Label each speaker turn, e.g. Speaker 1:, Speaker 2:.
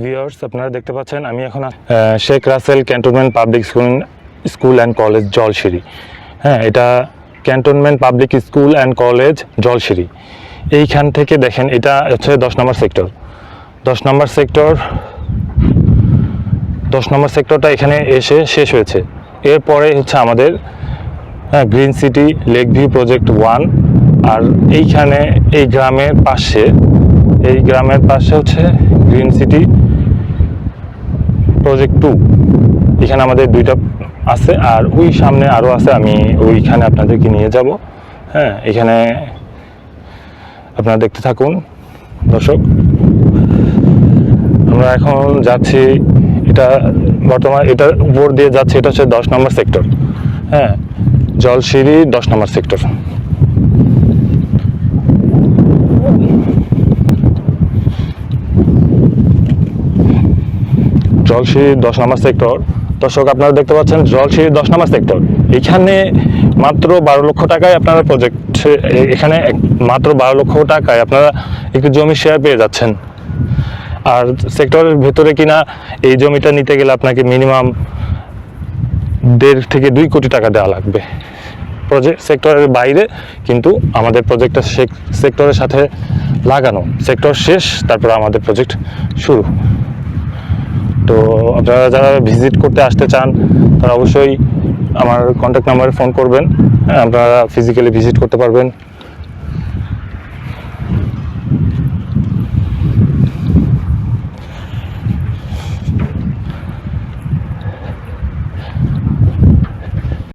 Speaker 1: Viewers, আপনারা দেখতে পাচ্ছেন আমি এখন Sheikh Russel cantonment public school and college Jolshiri. হ্যাঁ, এটা cantonment public school and college Jolshiri. এইখান থেকে দেখেন এটা হচ্ছে 10 নম্বর সেক্টর। 10 নম্বর সেক্টরটা এখানে এসে শেষ হয়েছে। এরপরে হচ্ছে আমাদের green city lake view project 1। আর এইখানে এই গ্রামের পাশে হচ্ছে গ্রিন সিটি প্রজেক্ট 2। এখানে আমাদের দুইটা আছে, আর ওই সামনে আরও আছে, আমি ওইখানে আপনাদেরকে নিয়ে যাব। হ্যাঁ, এখানে আপনারা দেখতে থাকুন দর্শক। আমরা এখন যাচ্ছি, এটা বর্তমানে এটার উপর দিয়ে যাচ্ছে, এটা হচ্ছে 10 নম্বর সেক্টর। হ্যাঁ, জলসিঁড়ি 10 নম্বর সেক্টর। জলসিঁড়ি 10 নম্বর সেক্টর। দর্শক, আপনারা দেখতে পাচ্ছেন জলসিঁড়ি 10 নম্বর সেক্টর। এখানে মাত্র 12 লক্ষ টাকায় আপনারা এখানে মাত্র 12 লক্ষ টাকায় আপনারা একটু জমি শেয়ার পেয়ে যাচ্ছেন। আর সেক্টরের ভেতরে কিনা এই জমিটা নিতে গেলে আপনাকে মিনিমাম 1.5 থেকে 2 কোটি টাকা দেওয়া লাগবে। সেক্টরের বাইরে কিন্তু আমাদের প্রজেক্টটা সেক্টরের সাথে লাগানো। সেক্টর শেষ, তারপর আমাদের প্রজেক্ট শুরু। তো আপনারা যারা ভিজিট করতে আসতে চান তারা অবশ্যই আমার কন্ট্যাক্ট নাম্বারে ফোন করবেন। আপনারা ফিজিক্যালি ভিজিট করতে পারবেন।